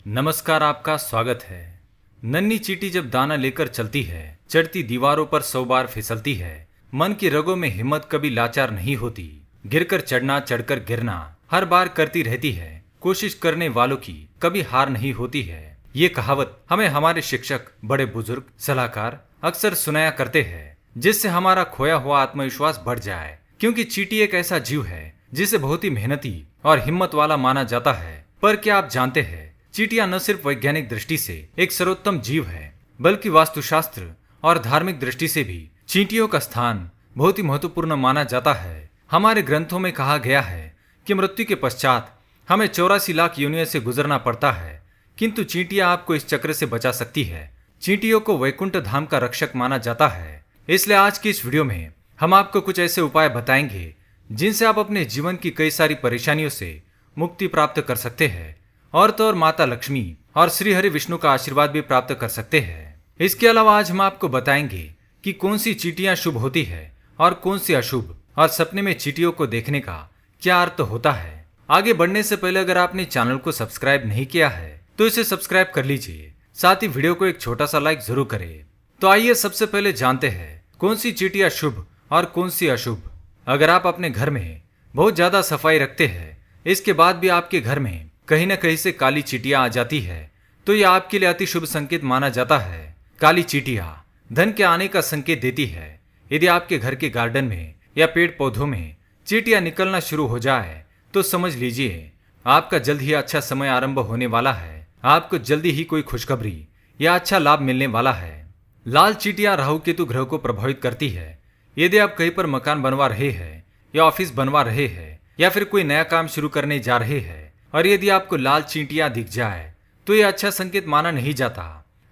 नमस्कार, आपका स्वागत है। नन्ही चींटी जब दाना लेकर चलती है, चढ़ती दीवारों पर 100 बार फिसलती है। मन की रगों में हिम्मत कभी लाचार नहीं होती। गिरकर चढ़ना, चढ़कर गिरना हर बार करती रहती है। कोशिश करने वालों की कभी हार नहीं होती है। ये कहावत हमें हमारे शिक्षक, बड़े बुजुर्ग, सलाहकार अक्सर सुनाया करते हैं, जिससे हमारा खोया हुआ आत्मविश्वास बढ़ जाए। क्योंकि चींटी एक ऐसा जीव है जिसे बहुत ही मेहनती और हिम्मत वाला माना जाता है। पर क्या आप जानते हैं, चींटियां न सिर्फ वैज्ञानिक दृष्टि से एक सर्वोत्तम जीव है, बल्कि वास्तुशास्त्र और धार्मिक दृष्टि से भी चींटियों का स्थान बहुत ही महत्वपूर्ण माना जाता है। हमारे ग्रंथों में कहा गया है कि मृत्यु के पश्चात हमें 84 लाख योनियों से गुजरना पड़ता है, किंतु चींटियां आपको इस चक्र से बचा सकती है। चींटियों को वैकुंठ धाम का रक्षक माना जाता है। इसलिए आज की इस वीडियो में हम आपको कुछ ऐसे उपाय बताएंगे जिनसे आप अपने जीवन की कई सारी परेशानियों से मुक्ति प्राप्त कर सकते हैं, और तो और माता लक्ष्मी और श्री हरि विष्णु का आशीर्वाद भी प्राप्त कर सकते हैं। इसके अलावा आज हम आपको बताएंगे कि कौन सी चींटियां शुभ होती है और कौन सी अशुभ, और सपने में चींटियों को देखने का क्या अर्थ होता है। आगे बढ़ने से पहले अगर आपने चैनल को सब्सक्राइब नहीं किया है तो इसे सब्सक्राइब कर लीजिए, साथ ही वीडियो को एक छोटा सा लाइक जरूर करें। तो आइए सबसे पहले जानते हैं कौन सी चींटियां शुभ और कौन सी अशुभ। अगर आप अपने घर में बहुत ज्यादा सफाई रखते हैं, इसके बाद भी आपके घर में कहीं न कहीं से काली चींटियां आ जाती है, तो यह आपके लिए अति शुभ संकेत माना जाता है। काली चींटियां धन के आने का संकेत देती है। यदि आपके घर के गार्डन में या पेड़ पौधों में चींटियां निकलना शुरू हो जाए तो समझ लीजिए आपका जल्द ही अच्छा समय आरंभ होने वाला है। आपको जल्दी ही कोई खुशखबरी या अच्छा लाभ मिलने वाला है। लाल चींटियां राहु केतु ग्रह को प्रभावित करती है। यदि आप कहीं पर मकान बनवा रहे हैं या ऑफिस बनवा रहे हैं या फिर कोई नया काम शुरू करने जा रहे हैं, और यदि आपको लाल चींटियां दिख जाए तो यह अच्छा संकेत माना नहीं जाता।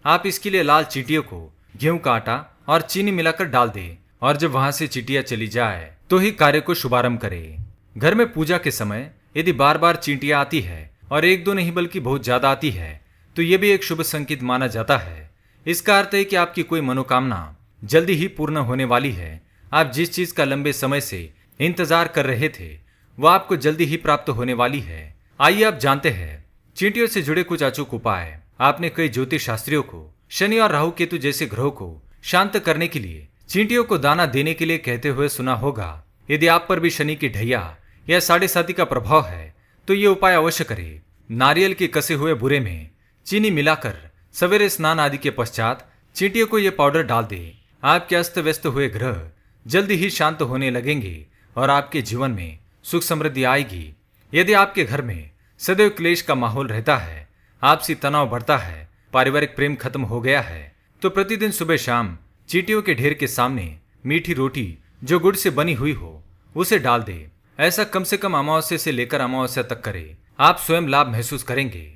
आप इसके लिए लाल चींटियों को गेहूं का आटा और चीनी मिलाकर डाल दें, और जब वहां से चींटियां चली जाए तो ही कार्य को शुभारंभ करें। घर में पूजा के समय यदि बार बार चींटियां आती है और एक दो नहीं बल्कि बहुत ज्यादा आती है, तो यह भी एक शुभ संकेत माना जाता है। इसका अर्थ है कि आपकी कोई मनोकामना जल्दी ही पूर्ण होने वाली है। आप जिस चीज का लंबे समय से इंतजार कर रहे थे वह आपको जल्दी ही प्राप्त होने वाली है। आइए आप जानते हैं चींटियों से जुड़े कुछ अचूक उपाय। आपने कई ज्योतिष शास्त्रियों को शनि और राहु केतु जैसे ग्रहों को शांत करने के लिए चींटियों को दाना देने के लिए कहते हुए सुना होगा। यदि आप पर भी शनि की ढैया या साढ़े साती का प्रभाव है तो ये उपाय अवश्य करें। नारियल के कसे हुए बुरे में चीनी मिलाकर सवेरे स्नान आदि के पश्चात चींटियों को यह पाउडर डाल दे। आपके अस्त व्यस्त हुए ग्रह जल्दी ही शांत होने लगेंगे और आपके जीवन में सुख समृद्धि आएगी। यदि आपके घर में सदैव क्लेश का माहौल रहता है, आपसी तनाव बढ़ता है, पारिवारिक प्रेम खत्म हो गया है, तो प्रतिदिन सुबह शाम चींटियों के ढेर के सामने मीठी रोटी जो गुड़ से बनी हुई हो उसे डाल दे। ऐसा कम से कम अमावस्या से लेकर अमावस्या तक करें। आप स्वयं लाभ महसूस करेंगे।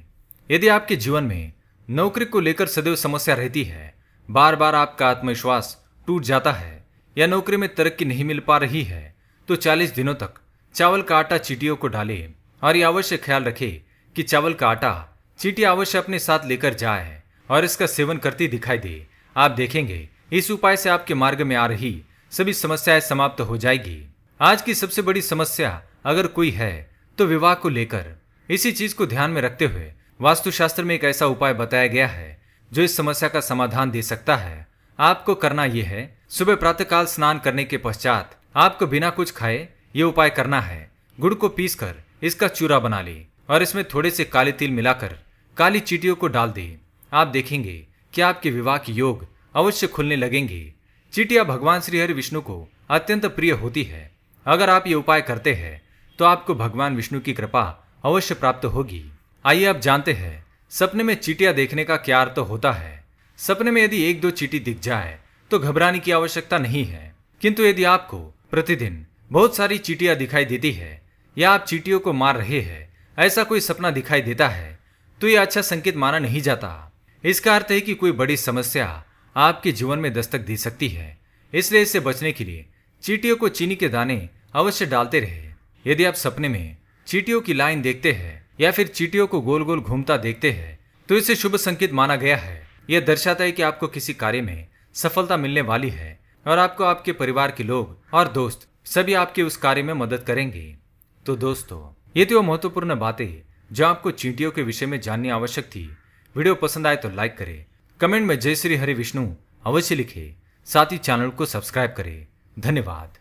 यदि आपके जीवन में नौकरी को लेकर सदैव समस्या रहती है, बार बार आपका आत्मविश्वास टूट जाता है या नौकरी में तरक्की नहीं मिल पा रही है, तो 40 दिनों तक चावल का आटा चींटियों को डाले, और ये अवश्य ख्याल रखे कि चावल का आटा चींटियां अवश्य अपने साथ लेकर जाए और इसका सेवन करती दिखाई दे। आप देखेंगे इस उपाय से आपके मार्ग में आ रही सभी समस्याएं समाप्त हो जाएगी। आज की सबसे बड़ी समस्या अगर कोई है तो विवाह को लेकर। इसी चीज को ध्यान में रखते हुए वास्तुशास्त्र में एक ऐसा उपाय बताया गया है जो इस समस्या का समाधान दे सकता है। आपको करना यह है, सुबह प्रातःकाल स्नान करने के पश्चात आपको बिना कुछ खाए ये उपाय करना है। गुड़ को पीसकर इसका चूरा बना ले और इसमें थोड़े से काले तिल मिलाकर काली चींटियों को डाल दे। आप देखेंगे कि आपके विवाह के योग अवश्य खुलने लगेंगे। चींटियां भगवान श्री हरि विष्णु को अत्यंत प्रिय होती है। अगर आप ये उपाय करते हैं तो आपको भगवान विष्णु की कृपा अवश्य प्राप्त होगी। आइए आप जानते हैं सपने में चींटियां देखने का क्या अर्थ होता है। सपने में यदि एक दो चींटी दिख जाए तो घबराने की आवश्यकता नहीं है, किंतु यदि आपको प्रतिदिन बहुत सारी चींटियां दिखाई देती है या आप चींटियों को मार रहे हैं, ऐसा कोई सपना दिखाई देता है, तो यह अच्छा संकेत माना नहीं जाता। इसका अर्थ है कि कोई बड़ी समस्या आपके जीवन में दस्तक दे सकती है। इसलिए इससे बचने के लिए चींटियों को चीनी के दाने अवश्य डालते रहे। यदि आप सपने में चींटियों की लाइन देखते हैं या फिर चींटियों को गोल गोल घूमता देखते हैं तो इसे शुभ संकेत माना गया है। यह दर्शाता है कि आपको किसी कार्य में सफलता मिलने वाली है और आपको आपके परिवार के लोग और दोस्त सभी आपके उस कार्य में मदद करेंगे। तो दोस्तों, ये थी वो महत्वपूर्ण बातें जो आपको चींटियों के विषय में जाननी आवश्यक थी। वीडियो पसंद आए तो लाइक करें, कमेंट में जय श्री हरि विष्णु अवश्य लिखें, साथ ही चैनल को सब्सक्राइब करें। धन्यवाद।